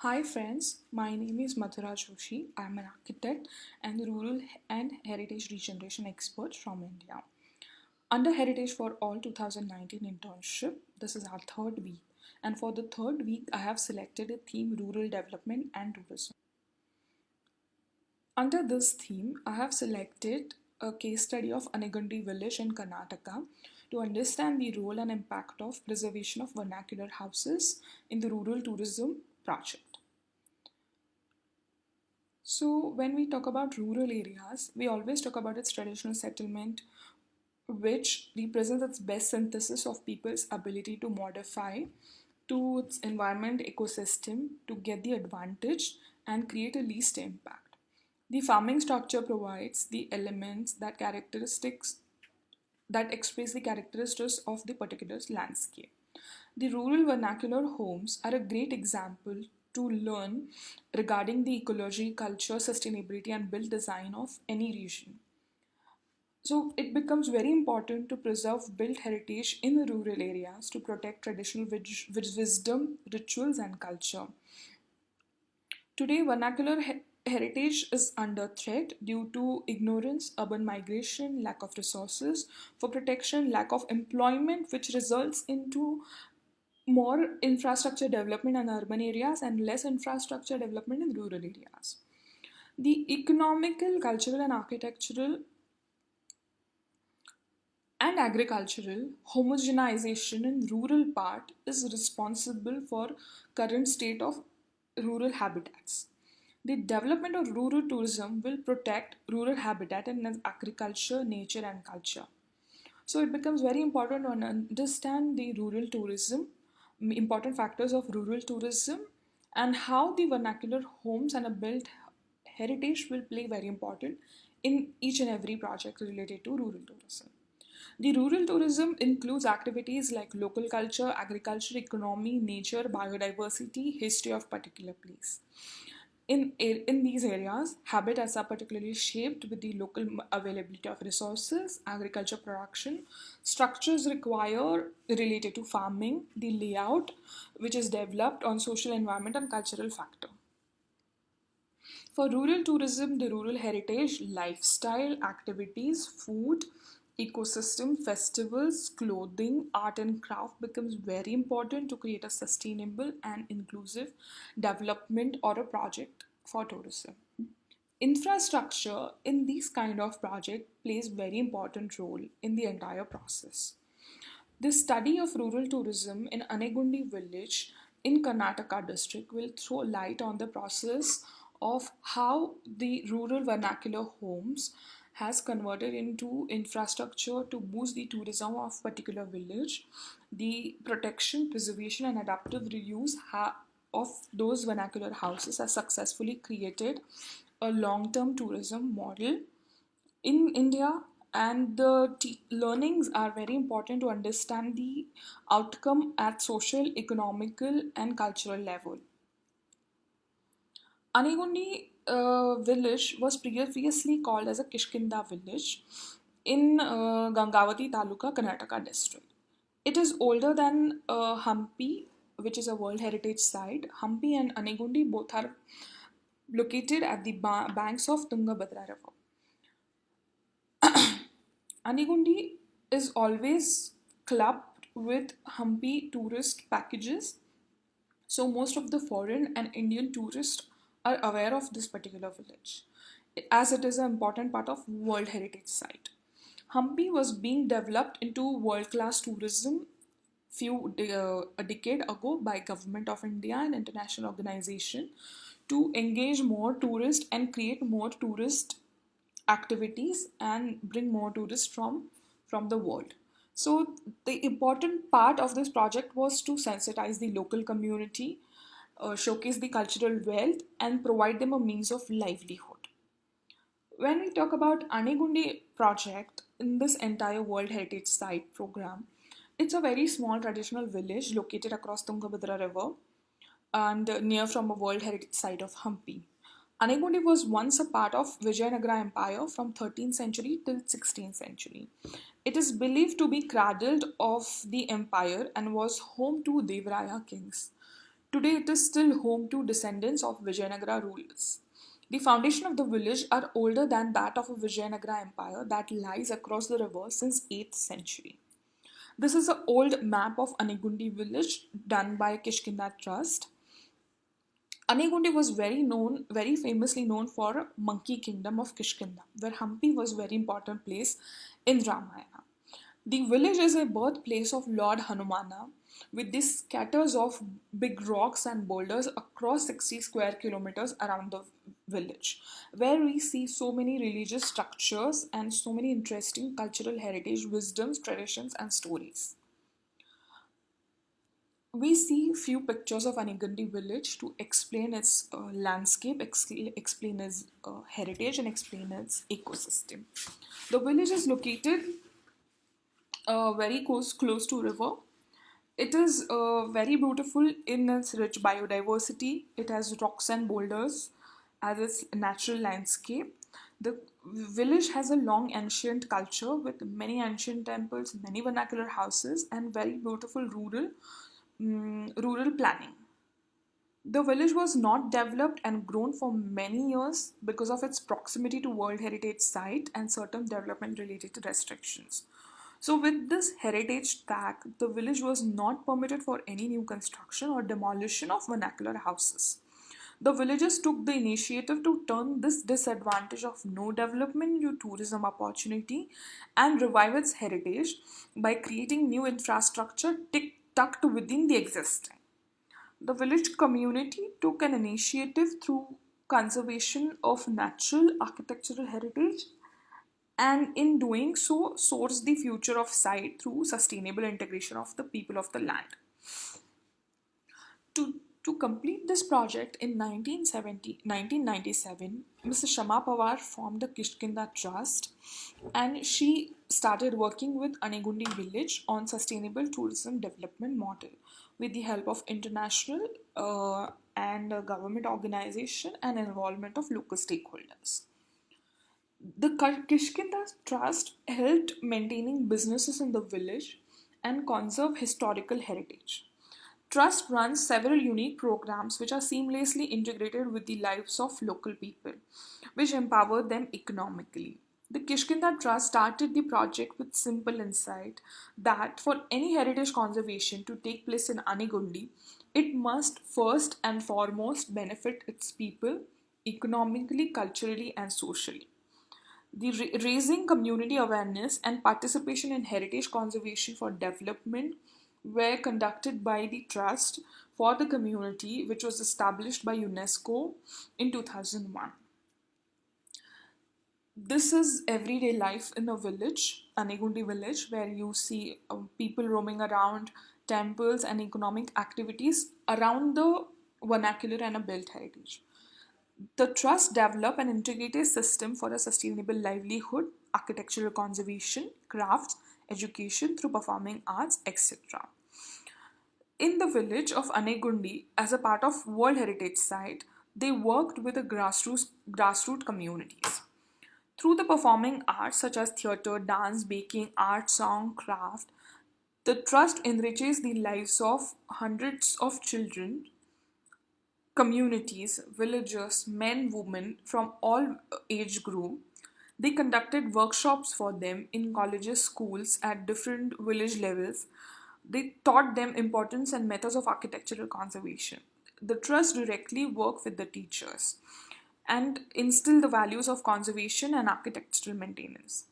Hi friends, my name is Madhura Joshi. I am an architect and rural and heritage regeneration expert from India. Under Heritage for All 2019 internship, this is our third week. And for the third week, I have selected a theme rural development and tourism. Under this theme, I have selected a case study of Anegundi village in Karnataka to understand the role and impact of preservation of vernacular houses in the rural tourism project. So, when we talk about rural areas, we always talk about its traditional settlement, which represents its best synthesis of people's ability to modify to its environment ecosystem to get the advantage and create a least impact. The farming structure provides the elements that express the characteristics of the particular landscape. The rural vernacular homes are a great example to learn regarding the ecology, culture, sustainability, and built design of any region. So it becomes very important to preserve built heritage in the rural areas to protect traditional wisdom, rituals, and culture. Today, vernacular heritage is under threat due to ignorance, urban migration, lack of resources for protection, lack of employment, which results into more infrastructure development in urban areas and less infrastructure development in rural areas. The economical, cultural, and architectural and agricultural homogenization in rural part is responsible for current state of rural habitats. The development of rural tourism will protect rural habitat and agriculture, nature, and culture. So it becomes very important to understand the rural tourism, important factors of rural tourism, and how the vernacular homes and a built heritage will play very important in each and every project related to rural tourism. The rural tourism includes activities like local culture, agriculture, economy, nature, biodiversity, history of particular place. In these areas, habitats are particularly shaped with the local availability of resources, agriculture production, structures required related to farming, the layout, which is developed on social environment and cultural factor. For rural tourism, the rural heritage, lifestyle, activities, food, ecosystem, festivals, clothing, art and craft becomes very important to create a sustainable and inclusive development or a project for tourism. Infrastructure in these kind of project plays very important role in the entire process. The study of rural tourism in Anegundi village in Karnataka district will throw light on the process of how the rural vernacular homes has converted into infrastructure to boost the tourism of particular village, the protection, preservation and adaptive reuse of those vernacular houses has successfully created a long-term tourism model in India, and the learnings are very important to understand the outcome at social, economical, and cultural level. Anegundi village was previously called as a Kishkinda village in Gangavati Taluka, Karnataka district. It is older than Hampi, which is a World Heritage Site. Hampi and Anegundi both are located at the banks of Tungabhadra River. Anegundi is always clubbed with Hampi tourist packages, so most of the foreign and Indian tourists are aware of this particular village, as it is an important part of World Heritage Site. Hampi was being developed into world-class tourism a decade ago by Government of India and international organization to engage more tourists and create more tourist activities and bring more tourists from the world. So the important part of this project was to sensitize the local community, showcase the cultural wealth, and provide them a means of livelihood. When we talk about Anegundi project in this entire World Heritage Site program, it's a very small traditional village located across Tungabhadra River and near from a World Heritage Site of Hampi. Anegundi was once a part of Vijayanagara Empire from 13th century till 16th century. It is believed to be cradled of the empire and was home to Devaraya kings. Today it is still home to descendants of Vijayanagara rulers. The foundation of the village are older than that of a Vijayanagara empire that lies across the river since 8th century. This is an old map of Anegundi village done by Kishkinda Trust. Anegundi was very famously known for monkey kingdom of Kishkinda, where Hampi was very important place in Ramayana. The village is a birthplace of Lord Hanumana, with these scatters of big rocks and boulders across 60 square kilometers around the village, where we see so many religious structures and so many interesting cultural heritage, wisdoms, traditions, and stories. We see few pictures of Anegundi village to explain its landscape, explain its heritage, and explain its ecosystem. The village is located very close to river. It is very beautiful in its rich biodiversity. It has rocks and boulders as its natural landscape. The village has a long ancient culture with many ancient temples, many vernacular houses, and very beautiful rural planning. The village was not developed and grown for many years because of its proximity to World Heritage Site and certain development related restrictions. So, with this heritage tag, the village was not permitted for any new construction or demolition of vernacular houses. The villagers took the initiative to turn this disadvantage of no development into tourism opportunity and revive its heritage by creating new infrastructure tucked within the existing. The village community took an initiative through conservation of natural architectural heritage and in doing so source the future of site through sustainable integration of the people of the land. To complete this project in 1997, Mrs. Shama Pawar formed the Kishkinda Trust and she started working with Anegundi village on sustainable tourism development model with the help of international and government organization and involvement of local stakeholders. The Kishkinda Trust helped maintaining businesses in the village and conserve historical heritage. Trust runs several unique programs which are seamlessly integrated with the lives of local people, which empower them economically. The Kishkinda Trust started the project with simple insight that for any heritage conservation to take place in Anegundi, it must first and foremost benefit its people economically, culturally, and socially. The raising community awareness and participation in heritage conservation for development were conducted by the Trust for the Community, which was established by UNESCO in 2001. This is everyday life in a village, Anegundi village, where you see people roaming around, temples, and economic activities around the vernacular and a built heritage. The trust developed an integrated system for a sustainable livelihood, architectural conservation, crafts, education through performing arts, etc. In the village of Anegundi, as a part of World Heritage Site, they worked with the grassroots communities. Through the performing arts such as theatre, dance, baking, art, song, craft, the trust enriches the lives of hundreds of children, communities, villagers, men, women from all age group. They conducted workshops for them in colleges, schools at different village levels. They taught them importance and methods of architectural conservation. The trust directly worked with the teachers and instill the values of conservation and architectural maintenance.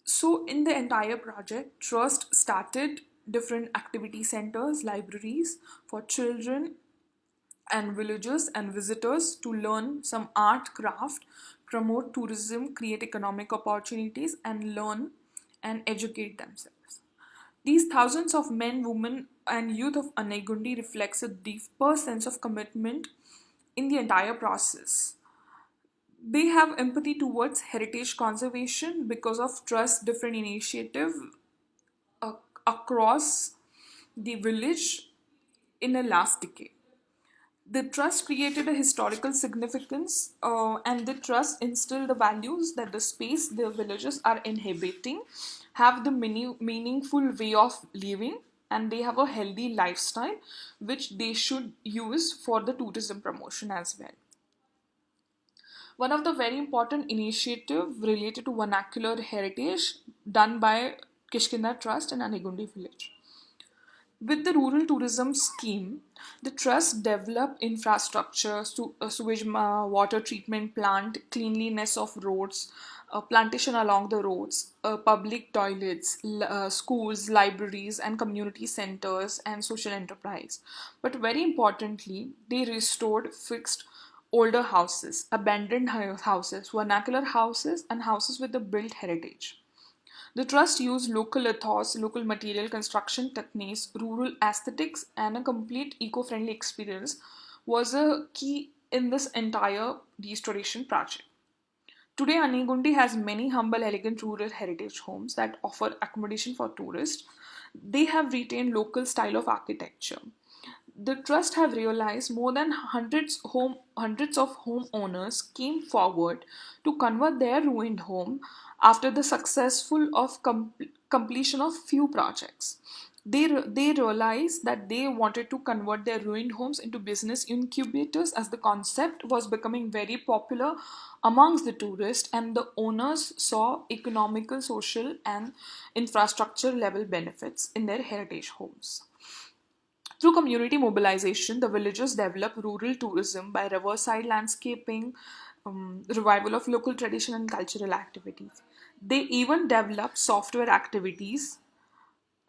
So, in the entire project, Trust started different activity centers, libraries for children and villagers and visitors to learn some art, craft, promote tourism, create economic opportunities, and learn and educate themselves. These thousands of men, women, and youth of Anegundi reflects a deeper sense of commitment in the entire process. They have empathy towards heritage conservation because of trust different initiative uh, across the village in the last decade. The trust created a historical significance and the trust instilled the values that the space the villagers are inhabiting have the meaningful way of living and they have a healthy lifestyle which they should use for the tourism promotion as well. One of the very important initiative related to vernacular heritage done by Kishkinda Trust in Anegundi village. With the rural tourism scheme, the trust developed infrastructure, sewage water treatment plant, cleanliness of roads, plantation along the roads, public toilets, schools, libraries, and community centers, and social enterprise. But very importantly, they restored fixed older houses, abandoned houses, vernacular houses, and houses with the built heritage. The trust used local ethos, local material construction techniques, rural aesthetics, and a complete eco-friendly experience was a key in this entire restoration project. Today, Anegundi has many humble, elegant rural heritage homes that offer accommodation for tourists. They have retained local style of architecture. The trust have realized more than hundreds of homeowners came forward to convert their ruined home after the successful of completion of few projects. They realized that they wanted to convert their ruined homes into business incubators as the concept was becoming very popular amongst the tourists, and the owners saw economical, social, and infrastructure level benefits in their heritage homes. Through community mobilization, the villagers develop rural tourism by riverside landscaping, revival of local tradition and cultural activities. They even develop software activities,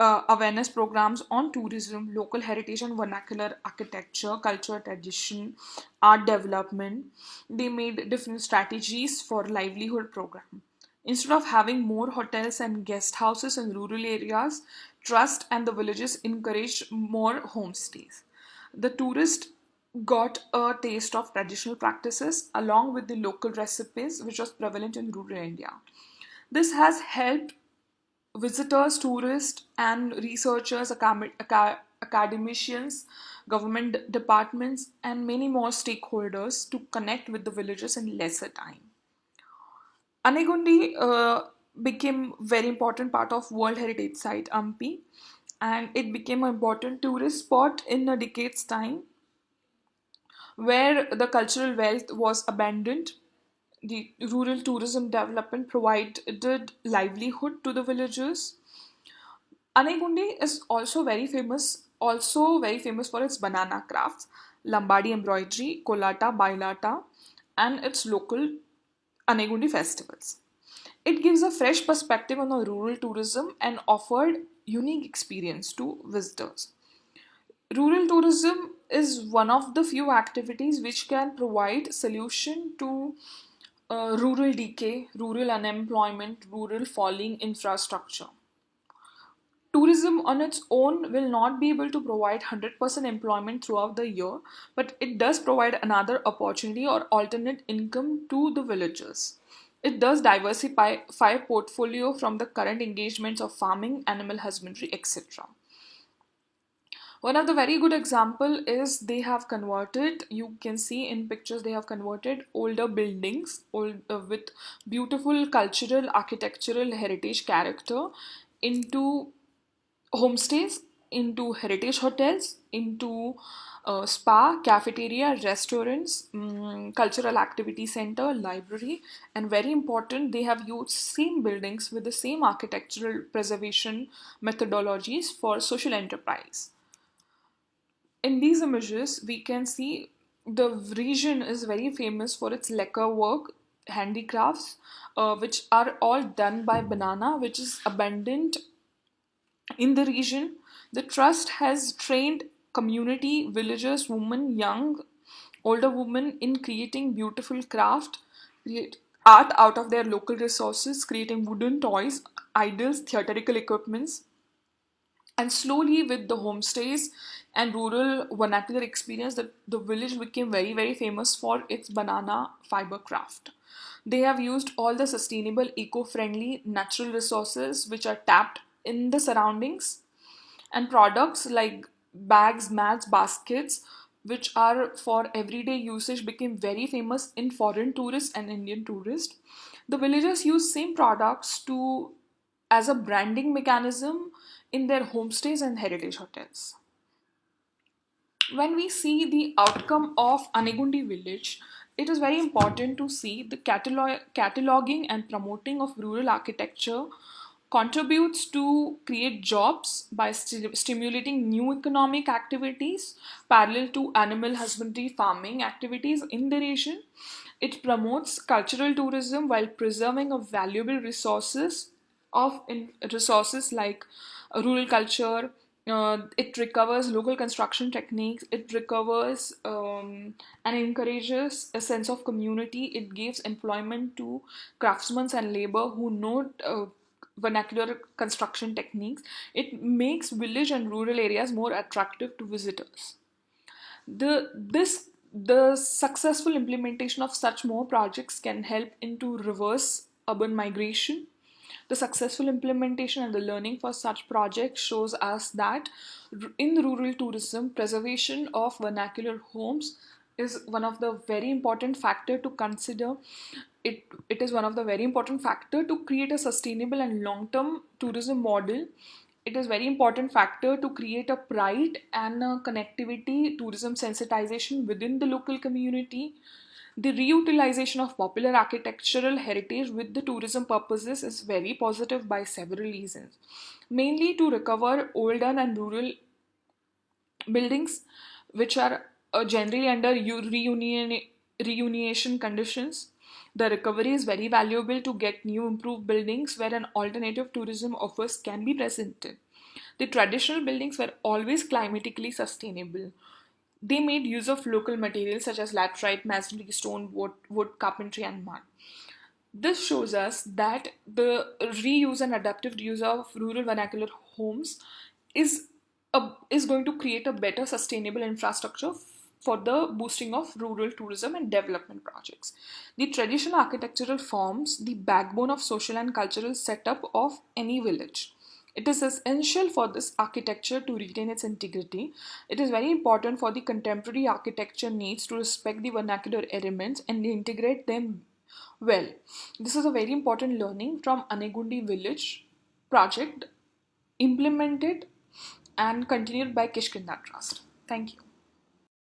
awareness programs on tourism, local heritage and vernacular architecture, culture tradition, art development. They made different strategies for livelihood program. Instead of having more hotels and guest houses in rural areas, trust and the villages encouraged more homestays. The tourist got a taste of traditional practices along with the local recipes which was prevalent in rural India. This has helped visitors, tourists, and researchers, academicians, government departments, and many more stakeholders to connect with the villagers in lesser time. Anegundi became very important part of World Heritage Site Ampi, and it became an important tourist spot in a decade's time where the cultural wealth was abandoned. The rural tourism development provided livelihood to the villagers. Anegundi is also very famous for its banana crafts, Lambadi embroidery, Kolata, Bailata, and its local Anegundi festivals. It gives a fresh perspective on the rural tourism and offered unique experience to visitors. Rural tourism is one of the few activities which can provide solution to rural decay, rural unemployment, rural falling infrastructure. Tourism on its own will not be able to provide 100% employment throughout the year, but it does provide another opportunity or alternate income to the villagers. It does diversify portfolio from the current engagements of farming, animal husbandry, etc. One of the very good example is they have converted, you can see in pictures, they have converted older buildings with beautiful cultural, architectural heritage character into homestays, into heritage hotels, into spa, cafeteria, restaurants, cultural activity center, library, and very important, they have used same buildings with the same architectural preservation methodologies for social enterprise. In these images, we can see the region is very famous for its lacquer work, handicrafts, which are all done by banana, which is abundant in the region. The trust has trained community, villagers, women, young, older women in creating beautiful craft, create art out of their local resources, creating wooden toys, idols, theatrical equipments, and slowly with the homestays and rural vernacular experience, the village became very famous for its banana fiber craft. They have used all the sustainable, eco-friendly natural resources which are tapped in the surroundings, and products like bags, mats, baskets, which are for everyday usage, became very famous in foreign tourists and Indian tourists. The villagers use same products to as a branding mechanism in their homestays and heritage hotels. When we see the outcome of Anegundi village, it is very important to see the cataloging and promoting of rural architecture contributes to create jobs by stimulating new economic activities parallel to animal husbandry farming activities in the region. It promotes cultural tourism while preserving of valuable resources like rural culture. It recovers local construction techniques. It recovers and encourages a sense of community. It gives employment to craftsmen and labor who know vernacular construction techniques. It makes village and rural areas more attractive to visitors. The successful implementation of such more projects can help into reverse urban migration. The successful implementation and the learning for such projects shows us that in rural tourism, preservation of vernacular homes is one of the very important factor to consider. It is one of the very important factor to create a sustainable and long-term tourism model. It is very important factor to create a pride and a connectivity tourism sensitization within the local community. The reutilization of popular architectural heritage with the tourism purposes is very positive by several reasons, mainly to recover old and rural buildings which are generally under reunion conditions. The recovery is very valuable to get new improved buildings where an alternative tourism offers can be presented. The traditional buildings were always climatically sustainable. They made use of local materials such as laterite, masonry, stone, wood, carpentry, and mud. This shows us that the reuse and adaptive use of rural vernacular homes is is going to create a better sustainable infrastructure for the boosting of rural tourism and development projects. The traditional architectural forms the backbone of social and cultural setup of any village. It is essential for this architecture to retain its integrity. It is very important for the contemporary architecture needs to respect the vernacular elements and integrate them well. This is a very important learning from Anegundi village project implemented and continued by Kishkinda Trust. Thank you.